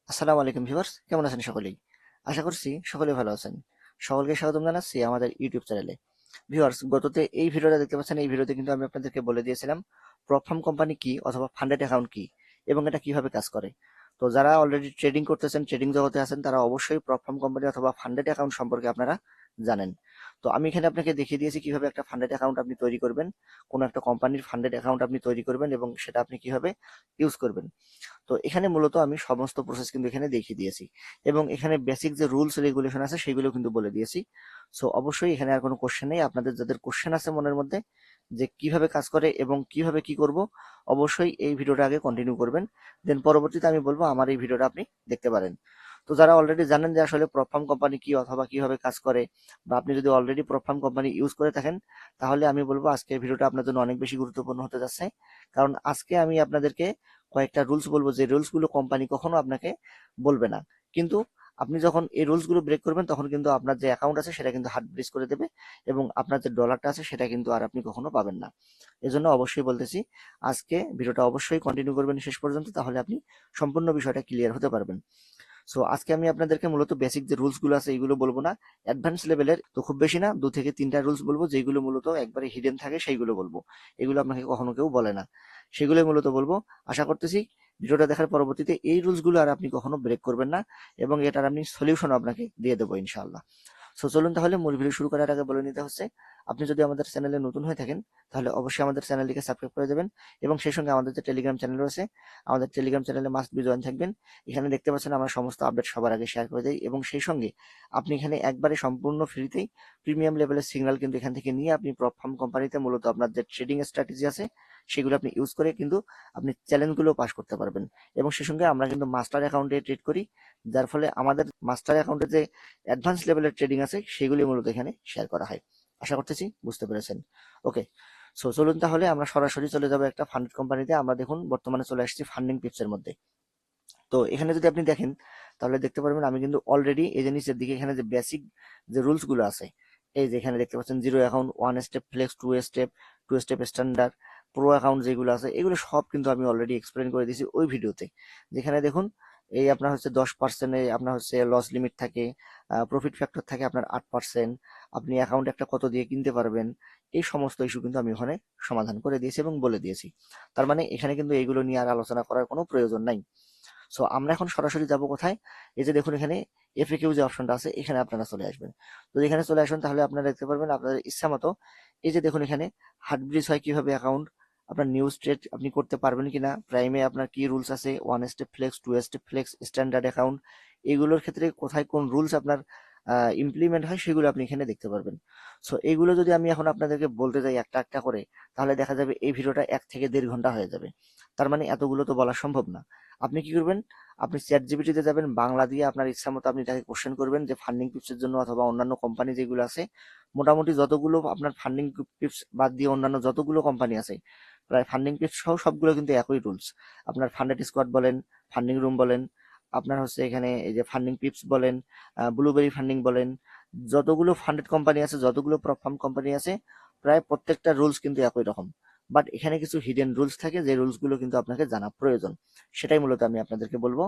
আসসালামু আলাইকুম ভিউয়ার্স, কেমন আছেন সকলেই? আশা করছি সকলে ভালো আছেন। সকলকে স্বাগতম জানাচ্ছি আমাদের ইউটিউব চ্যানেলে। ভিউয়ার্স, গততে এই ভিডিওটা দেখতে পাচ্ছেন, এই ভিডিওতে কিন্তু আমি আপনাদেরকে বলে দিয়েছিলাম প্রপ ফার্ম কোম্পানি কি অথবা ফান্ডেড অ্যাকাউন্ট কি এবং এটা কিভাবে কাজ করে। তো যারা অলরেডি ট্রেডিং করতেছেন, ট্রেডিং জগতে আছেন, তারা অবশ্যই প্রপ ফার্ম কোম্পানি অথবা ফান্ডেড অ্যাকাউন্ট সম্পর্কে আপনারা জানেন। তো আমি এখানে আপনাকে দেখিয়ে দিয়েছি কিভাবে একটা ফান্ডেড অ্যাকাউন্ট আপনি তৈরি করবেন, কোন একটা কোম্পানির ফান্ডেড অ্যাকাউন্ট আপনি তৈরি করবেন এবং সেটা আপনি কিভাবে ইউজ করবেন। তো এখানে মূলত আমি সমস্ত প্রসেস কিন্তু এখানে দেখিয়ে দিয়েছি এবং এখানে বেসিক যে রুলস রেগুলেশন আছে সেগুলো কিন্তু বলে দিয়েছি। সো অবশ্যই এখানে আর কোনো কোশ্চেন নেই। আপনাদের যাদের কোশ্চেন আছে মনের মধ্যে যে কিভাবে কাজ করে এবং কিভাবে কি করব, অবশ্যই এই ভিডিওটা আগে কন্টিনিউ করবেন, দেন পরবর্তীতে আমি বলবো আমার এই ভিডিওটা আপনি দেখতে পারেন। তো যারা অলরেডি জানেন যে আসলে প্রপফার্ম কোম্পানি কি অথবা কিভাবে কাজ করে, বা আপনি যদি অলরেডি প্রপফার্ম কোম্পানি ইউজ করে থাকেন, তাহলে আমি বলবো আজকের ভিডিওটা আপনার জন্য অনেক বেশি গুরুত্বপূর্ণ হতে যাচ্ছে। কারণ আজকে আমি আপনাদেরকে কয়েকটা রুলস বলবো যে রুলস গুলো কোম্পানি কখনো আপনাকে বলবে না, কিন্তু আপনি যখন এই রুলস গুলো ব্রেক করবেন তখন কিন্তু আপনার যে অ্যাকাউন্ট আছে সেটা কিন্তু হার্ড ব্রিজ করে দেবে এবং আপনার যে ডলারটা আছে সেটা কিন্তু আর আপনি কখনো পাবেন না। এজন্য অবশ্যই বলতেছি, আজকে ভিডিওটা অবশ্যই কন্টিনিউ করবেন শেষ পর্যন্ত, তাহলে আপনি সম্পূর্ণ বিষয়টা ক্লিয়ার হতে পারবেন। সো আজকে আমি আপনাদেরকে মূলত বেসিক যে রুলস গুলো আছে এইগুলো বলবো না, অ্যাডভান্স লেভেলের তো খুব বেশি না, 2 থেকে 3টা রুলস বলবো যেগুলো মূলত একবারে হিডেন থাকে, সেইগুলো বলবো। এগুলো আপনাকে কখনো কেউ বলে না, সেগুলোই মূলত বলবো। আশা করতেছি ভিডিওটা দেখার পরবর্তীতে এই রুলস গুলো আর আপনি কখনো ব্রেক করবেন না এবং এটার আমি সলিউশন আপনাকে দিয়ে দেবো ইনশাআল্লাহ। সো চলুন তাহলে মূল ভিডিও শুরু করার আগে বলে নিতে হচ্ছে, আপনি যদি আমাদের চ্যানেলে নতুন হয়ে থাকেন তাহলে অবশ্যই আমাদের চ্যানেলটিকে সাবস্ক্রাইব করে দেবেন এবং সেই সঙ্গে আমাদের যে টেলিগ্রাম চ্যানেল রয়েছে, আমাদের টেলিগ্রাম চ্যানেলে মাস্ট বি জয়েন থাকবেন। এখানে দেখতে পাচ্ছেন আমরা সমস্ত আপডেট সবার আগে শেয়ার করে দিই এবং সেই সঙ্গে আপনি এখানে একবারে সম্পূর্ণ ফ্রিতেই প্রিমিয়াম লেভেলের সিগন্যাল কিন্তু এখান থেকে নিয়ে আপনি প্রপ ফার্ম কোম্পানিতে মূলত আপনার যে ট্রেডিং স্ট্র্যাটেজি আছে সেগুলো আপনি ইউজ করে কিন্তু আপনি চ্যালেঞ্জগুলো পাস করতে পারবেন। এবং সেই সঙ্গে আমরা কিন্তু মাস্টার অ্যাকাউন্টে ট্রেড করি, যার ফলে আমাদের মাস্টার অ্যাকাউন্টে যে অ্যাডভান্স লেভেলের ট্রেডিং আছে সেগুলি মূলত এখানে শেয়ার করা হয়। আশা করতেছি বুঝতে পেরেছেন। ওকে, সো চলুন তাহলে আমরা সরাসরি চলে যাবো একটা ফান্ডেড কোম্পানিতে। আমরা দেখুন বর্তমানে চলে আসছি ফান্ডিং টিপসের মধ্যে। তো এখানে যদি আপনি দেখেন তাহলে দেখতে পারবেন আমি কিন্তু অলরেডি এই যে নিচের দিকে এখানে যে বেসিক যে রুলস গুলো আছে, এই যে এখানে দেখতে পাচ্ছেন zero account, one step flex, two step standard, pro account যেগুলো আছে এগুলো সব কিন্তু আমি অলরেডি এক্সপ্লেন করে দিয়েছি ওই ভিডিওতে। যেখানে দেখুন এই আপনার হচ্ছে 10% আপনার হচ্ছে লস লিমিট থাকে, প্রফিট ফ্যাক্টর থাকে আপনার 8%, আপনি অ্যাকাউন্ট একটা কত দিয়ে কিনতে পারবেন, এই সমস্ত ইস্যু কিন্তু আমি ওখানে সমাধান করে দিয়েছি এবং বলে দিয়েছি। তার মানে এখানে কিন্তু এইগুলো নিয়ে আর আলোচনা করার কোনো প্রয়োজন নাই। সো আমরা এখন সরাসরি যাব কোথায়, এই যে দেখুন এখানে এফএকিউ যে অপশনটা আছে এখানে আপনারা চলে আসবেন। তো এখানে চলে আসুন, তাহলে আপনারা দেখতে পারবেন আপনাদের ইচ্ছা মতো এই যে দেখুন এখানে হার্ড ব্রিজ হয় কিভাবে অ্যাকাউন্ট, আপনার নিউজ ট্রেড আপনি করতে পারবেন কিনা, প্রাইমে আপনার কি রুলস আছে, one step flex, two step flex, standard account, এগুলোর ক্ষেত্রে কোথায় কোন রুলস আপনার ইমপ্লিমেন্ট হয় সেগুলো আপনি এখানে দেখতে পারবেন। সো এইগুলো যদি আমি এখন আপনাদেরকে বলতে যাই একটা একটা করে, তাহলে দেখা যাবে এই ভিডিওটা 1 থেকে 1.5 ঘন্টা হয়ে যাবে। তার মানে এতগুলো তো বলা সম্ভব না। আপনি কি করবেন, আপনি চ্যাট জিপিটিতে যাবেন, বাংলা দিয়ে আপনার ইচ্ছা মতো আপনি তাকে কোশ্চেন করবেন যে ফান্ডিং টিপসের জন্য অথবা অন্যান্য কোম্পানি যেগুলো আছে, মোটামুটি যতগুলো আপনার ফান্ডিং টিপস বাদ দিয়ে অন্যান্য যতগুলো কোম্পানি আছে প্রায় ফান্ডিং টিপস সহ সবগুলো কিন্তু একই রুলস। আপনার ফান্ডেড স্কোয়াড বলেন, ফান্ডিং রুম বলেন, আপনার হচ্ছে এখানে এই যে ফান্ডিং টিপস বলেন, ব্লুবেরি ফান্ডিং বলেন, যতগুলো ফান্ডেড কোম্পানি আছে, যতগুলো প্রপ ফার্ম কোম্পানি আছে, প্রায় প্রত্যেকটা রুলস কিন্তু একই রকম। বাট এখানে কিছু হিডেন রুলস থাকে যে রুলস গুলো কিন্তু আপনাকে জানা প্রয়োজন, সেটাই মূলত আমি আপনাদেরকে বলবো।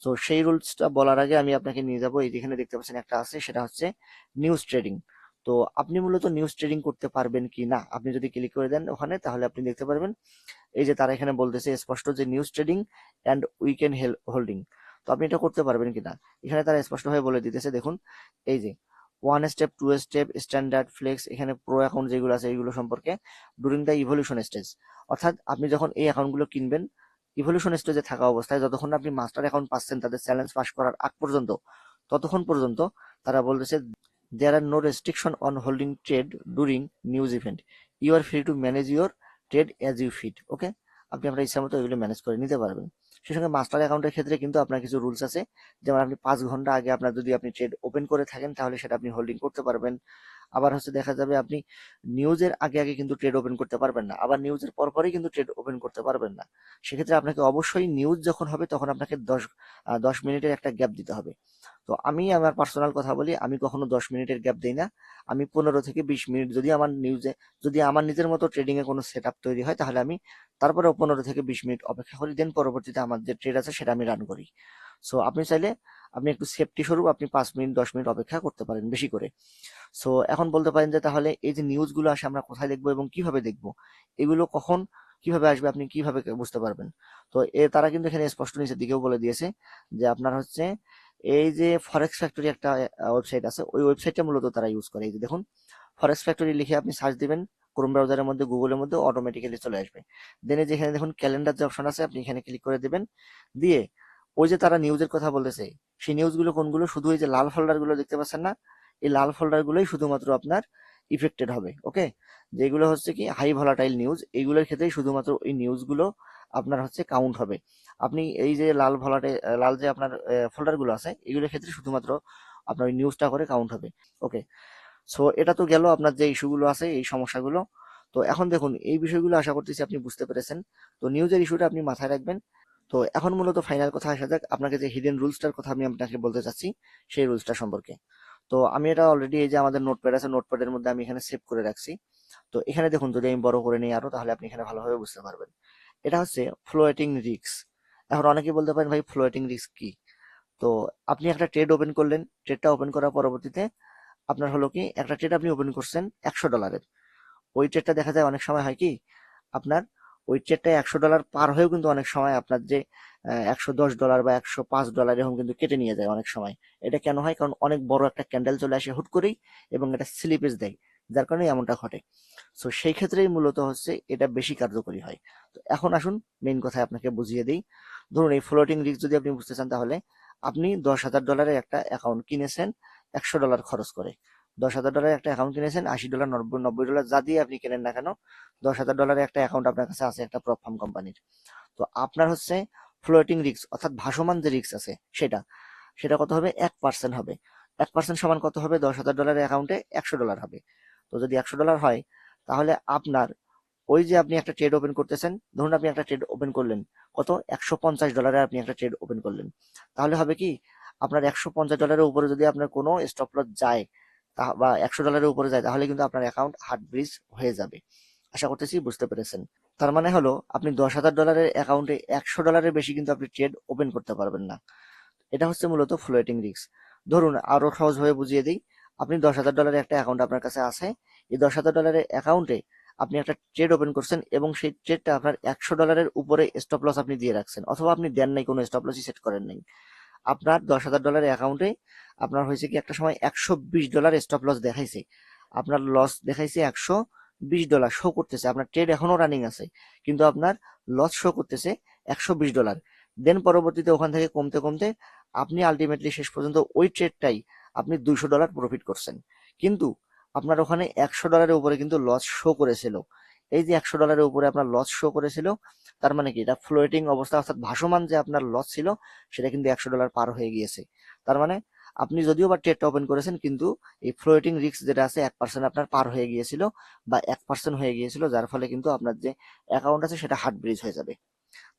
তো সেই রুলসটা বলার আগে আমি আপনাকে নিয়ে যাবো, এই যেখানে দেখতে পাচ্ছেন একটা আছে, সেটা হচ্ছে নিউজ ট্রেডিং। তো আপনি মূলত নিউজ ট্রেডিং করতে পারবেন কি না, আপনি যদি ক্লিক করে দেন ওখানে তাহলে আপনি দেখতে পারবেন এই যে তারা এখানে বলতেছে স্পষ্ট যে news trading and weekend holding. তো আপনি এটা করতে পারবেন কিনা, এখানে তারা স্পষ্টভাবে বলে দিতেছে। দেখুন এই যে one step, two step, standard, flex, এখানে প্রো অ্যাকাউন্ট যেগুলো আছে এইগুলো সম্পর্কে ডুরিং দ্য ইভলিউশন স্টেজ, অর্থাৎ আপনি যখন এই অ্যাকাউন্টগুলো কিনবেন ইভলিউশন স্টেজে থাকা অবস্থায়, যতক্ষণ আপনি মাস্টার অ্যাকাউন্ট পাচ্ছেন তাদের চ্যালেঞ্জ পাস করার আগ পর্যন্ত, ততক্ষণ পর্যন্ত তারা বলতেছে there are no restriction on holding trade during news event, you are free to manage your trade as you fit. Okay, আপনি আপনার ইচ্ছা মতো এগুলো ম্যানেজ করে নিতে পারবেন। সেই সঙ্গে মাস্টার অ্যাকাউন্টের ক্ষেত্রে কিন্তু আপনার কিছু রুলস আছে, যেমন আপনি 5 ঘন্টা আগে আপনার যদি আপনি ট্রেড ওপেন করে থাকেন তাহলে সেটা আপনি হোল্ডিং করতে পারবেন। আবার হচ্ছে দেখা যাবে আপনি নিউজের আগে আগে কিন্তু ট্রেড ওপেন করতে পারবেন না, আবার নিউজের পরপরই কিন্তু ট্রেড ওপেন করতে পারবেন না। সেক্ষেত্রে আপনাকে অবশ্যই নিউজ যখন হবে তখন আপনাকে 10 মিনিটের একটা গ্যাপ দিতে হবে। তো আমি আমার পার্সোনাল কথা বলি, আমি কখনো 10 মিনিটের গ্যাপ দিই না। আমি 15 থেকে 20 মিনিট, যদি আমার নিউজে, যদি আমার নিজের মতো ট্রেডিং এ কোনো সেট আপ তৈরি হয় তাহলে আমি তারপরে 15 থেকে 20 মিনিট অপেক্ষা করি, দেন পরবর্তীতে আমার যে ট্রেড আছে সেটা আমি রান করি। সো আপনি চাইলে আপনি একটু সেফটি স্বরূপ আপনি 5 মিনিট 10 মিনিট অপেক্ষা করতে পারেন বেশি করে। সো এখন বলতে পারেন যে তাহলে এই যে নিউজগুলো আসে আমরা কোথায় দেখবো এবং কিভাবে দেখবো, এগুলো কখন কিভাবে আসবে আপনি কিভাবে বুঝতে পারবেন? তো তারা কিন্তু এখানে স্পষ্ট নিচের দিকেও বলে দিয়েছে যে আপনার হচ্ছে এই যে ফরেক্স ফ্যাক্টরি একটা ওয়েবসাইট আছে, ওই ওয়েবসাইটটা মূলত তারা ইউজ করে। এই যে দেখুন, ফরেক্স ফ্যাক্টরি লিখে আপনি সার্চ দিবেন ক্রোম ব্রাউজারের মধ্যে, গুগলের মধ্যে অটোমেটিক্যালি চলে আসবে। দেন যেখানে দেখুন ক্যালেন্ডার যে অপশন আছে আপনি এখানে ক্লিক করে দিবেন। দিয়ে ওই যে তারা নিউজের কথা বলেছে সেই নিউজগুলো কোনগুলো, শুধু এই যে লাল ফোল্ডার গুলো দেখতে পাচ্ছেন না, এই লাল ফোল্ডার গুলোই শুধুমাত্র আপনার ইফেক্টেড হবে। ওকে, যেগুলো হচ্ছে কি হাই ভলাটাইল নিউজ, এইগুলোর ক্ষেত্রেই শুধুমাত্র এই নিউজগুলো আপনার হচ্ছে কাউন্ট হবে। আপনি এই যে লাল ভলাটাইল লাল যে আপনার ফোল্ডার গুলো আছে এগুলোর ক্ষেত্রে শুধুমাত্র আপনার ওই নিউজটা করে কাউন্ট হবে। ওকে, সো এটা তো গেল আপনার যে ইস্যুগুলো আছে এই সমস্যাগুলো। তো এখন দেখুন এই বিষয়গুলো আশা করতেছি আপনি বুঝতে পেরেছেন। তো নিউজের ইস্যুটা আপনি মাথায় রাখবেন। তো এখন মূলত ফাইনাল কথা আসা যাক, আপনাকে যে হিডেন রুলসটার কথা আমি আপনাকে বলতে চাচ্ছি সেই রুলসটা সম্পর্কে। তো আমি এটা অলরেডি এই যে আমাদের নোটপ্যাড আছে, নোটপ্যাডের মধ্যে আমি এখানে সেভ করে রাখছি। তো এখানে দেখুন যদি আমি বড় করে নিই আরো, তাহলে আপনি এখানে ভালোভাবে বুঝতে পারবেন। এটা হচ্ছে ফ্লোটিং রিস্ক। এখন অনেকেই বলতে পারেন ভাই ফ্লোটিং রিস্ক কি? তো আপনি একটা ট্রেড ওপেন করলেন, ট্রেডটা ওপেন করার পরবর্তীতে আপনার হলো কি একটা ট্রেড আপনি ওপেন করছেন $100। ওই ট্রেডটা দেখা যায় অনেক সময় হয় কি আপনার ওই ট্রেডটা $100 পার হয়েও কিন্তু অনেক সময় আপনার যে $110 বা $105 এরকম কিন্তু কেটে নিয়ে যায় অনেক সময়। এটা কেন হয়? কারণ অনেক বড় একটা ক্যান্ডেল চলে আসে হুট করেই এবং এটা স্লিপেজ দেয়, যার কারণে এমনটা ঘটে। সো সেই ক্ষেত্রেই মূলত হচ্ছে এটা বেশি কার্যকরী হয়। তো এখন আসুন মেইন কথায় আপনাকে বুঝিয়ে দিই। ধরুন এই ফ্লোটিং রিস্ক যদি আপনি বুঝতে চান, তাহলে আপনি $10,000 একটা অ্যাকাউন্ট কিনেছেন $100 খরচ করে। $10,000 একটা অ্যাকাউন্ট কিনেছেন, $80 $90 যা দিয়ে আপনি কেনেন না কেন, $10,000 একটা অ্যাকাউন্ট আপনার কাছে আছে একটা প্রপ ফার্ম কোম্পানির। তো আপনার হচ্ছে ফ্লোটিং রিস্ক অর্থাৎ ভাসমান যে রিস্ক আছে সেটা সেটা কত হবে? 1% হবে। 1% সমান কত হবে? $10,000 অ্যাকাউন্টে $100 হবে। তো যদি $100 হয়, তাহলে আপনার ওই যে আপনি একটা ট্রেড ওপেন করতেছেন, ধরুন আপনি একটা ট্রেড ওপেন করলেন কত $150 আপনি একটা ট্রেড ওপেন করলেন, তাহলে হবে কি আপনার $150 উপরে যদি আপনার কোনো স্টপ লস যায় বা $100 উপরে যায়, তাহলে কিন্তু আপনার অ্যাকাউন্ট হার্ড ব্রিজ হয়ে যাবে। আশা করতেছি বুঝতে পেরেছেন। তার মানে হলো আপনি $10,000 অ্যাকাউন্টে $100 বেশি কিন্তু আপনি ট্রেড ওপেন করতে পারবেন না। এটা হচ্ছে মূলত ফ্লোটিং রিস্ক। ধরুন আরো সহজভাবে বুঝিয়ে দিই, আপনি $10,000 একটা অ্যাকাউন্ট আপনার কাছে আছে, এই $10,000 অ্যাকাউন্টে আপনি একটা ট্রেড ওপেন করছেন এবং সেই ট্রেডটা আপনার $100 উপরে স্টপ লস আপনি দিয়ে রাখছেন, অথবা আপনি দেন নাই, কোনো স্টপ লসই সেট করেন নাই। আপনার $10,000 অ্যাকাউন্টে আপনার হয়েছে কি একটা সময় $120 স্টপ লস দেখাইছে, আপনার লস দেখাইছে $120 শো করতেছে, আপনার ট্রেড এখনো রানিং আছে কিন্তু আপনার লস শো করতেছে $120। দেন পরবর্তীতে ওখান থেকে কমতে কমতে আপনি আলটিমেটলি শেষ পর্যন্ত ওই ট্রেডটাই আপনি $200 প্রফিট করছেন, কিন্তু আপনার ওখানে $100 উপরে কিন্তু লস শো করেছিল। এই যে $100 উপরে আপনার লস শো করেছিল, তার মানে কি এটা ফ্লোটিং অবস্থা অর্থাৎ ভাসমান যে আপনার লস ছিল সেটা কিন্তু $100 পার হয়ে গিয়েছে। তার মানে আপনি যদিও বা ট্রেডটা ওপেন করেছেন কিন্তু এই ফ্লোটিং রিস্ক যেটা আছে 1% আপনার পার হয়ে গিয়েছিল বা 1% হয়ে গিয়েছিল, যার ফলে কিন্তু আপনার যে অ্যাকাউন্ট আছে সেটা হার্ড ব্রিজ হয়ে যাবে।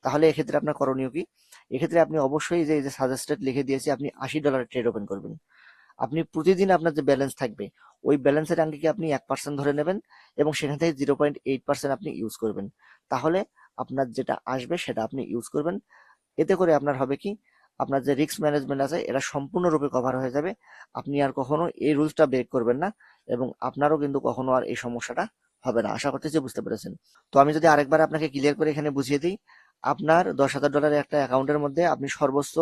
তাহলে এক্ষেত্রে আপনার করণীয় কি? এক্ষেত্রে আপনি অবশ্যই যে এই যে সাজেস্টেড লিখে দিয়েছি আপনি $80 ট্রেড ওপেন করবেন। আপনি প্রতিদিন আপনার যে ব্যালেন্স থাকবে ওই ব্যালেন্সের আঙ্গিকে আপনি 1% ধরে নেবেন এবং সেখান থেকে 0.8% আপনি ইউজ করবেন। তাহলে আপনার যেটা আসবে সেটা আপনি ইউজ করবেন। এতে করে আপনার হবে কি আপনার যে রিস্ক ম্যানেজমেন্ট আছে এটা সম্পূর্ণরূপে কভার হয়ে যাবে। আপনি আর কখনো এই রুলসটা ব্রেক করবেন না এবং আপনারও কিন্তু কখনো আর এই সমস্যাটা হবে না। আশা করতেছি বুঝতে পেরেছেন। তো আমি যদি আরেকবার আপনাকে ক্লিয়ার করে এখানে বুঝিয়ে দিই, আপনার $10,000 একটা অ্যাকাউন্টের মধ্যে আপনি সর্বোচ্চ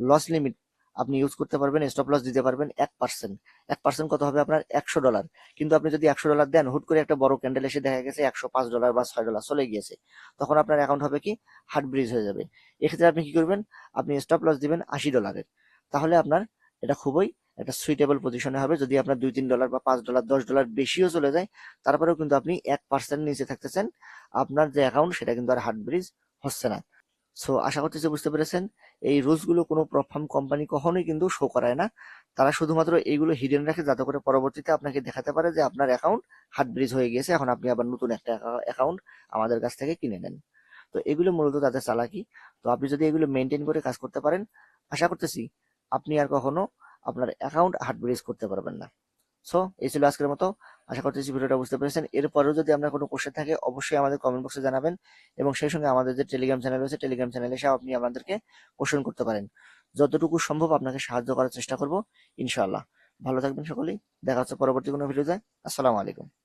লস লিমিট আপনি ইউজ করতে পারবেন, স্টপ লস দিতে পারবেন 1%। 1% কত হবে? আপনার $100। কিন্তু আপনি যদি $100 দেন, হুট করে একটা বড় ক্যান্ডেল এসে দেখা গেছে $105 বা $6 চলে গিয়েছে, তখন আপনার অ্যাকাউন্ট হবে কি হার্ড ব্রিজ হয়ে যাবে। এক্ষেত্রে আপনি কি করবেন? আপনি স্টপ লস দিবেন $80। তাহলে আপনার এটা খুবই একটা সুইটেবল পজিশনে হবে। যদি আপনার $2-3 বা $5 $10 বেশিও চলে যায়, তারপরেও কিন্তু আপনি 1% নিচে থাকতেছেন, আপনার যে অ্যাকাউন্ট সেটা কিন্তু আর হার্ড ব্রিজ হচ্ছে না। সো আশা করতেছি বুঝতে পেরেছেন। এই রুলস গুলো কোনো প্ল্যাটফর্ম কোম্পানি কখনোই কিন্তু শো করায় না, তারা শুধুমাত্র এইগুলো হিডেন রাখে যাতে করে পরবর্তীতে আপনাকে দেখাতে পারে যে আপনার অ্যাকাউন্ট হার্ড ব্রিজ হয়ে গেছে, এখন আপনি আবার নতুন একটা অ্যাকাউন্ট আমাদের কাছ থেকে কিনে নেন। তো এগুলো মূলত তাদের চালাকি। তো আপনি যদি এগুলো মেনটেন করে কাজ করতে পারেন, আশা করতেছি আপনি আর কখনো আপনার অ্যাকাউন্ট হার্ড ব্রিজ করতে পারবেন না। সো এই ছিল আজকের মতো। আশা করতেছি ভিডিওটা বুঝতে পেরেছেন। এরপরেও যদি আপনার কোনো কোশ্চেন থাকে অবশ্যই আমাদের কমেন্ট বক্সে জানাবেন এবং সেই সঙ্গে আমাদের যে টেলিগ্রাম চ্যানেল রয়েছে টেলিগ্রাম চ্যানেলে এসে আপনি আমাদেরকে কোশ্চেন করতে পারেন। যতটুকু সম্ভব আপনাকে সাহায্য করার চেষ্টা করব ইনশাআল্লাহ। ভালো থাকবেন সকলেই। দেখা হচ্ছে পরবর্তী কোনো ভিডিওতে। আসসালামু আলাইকুম।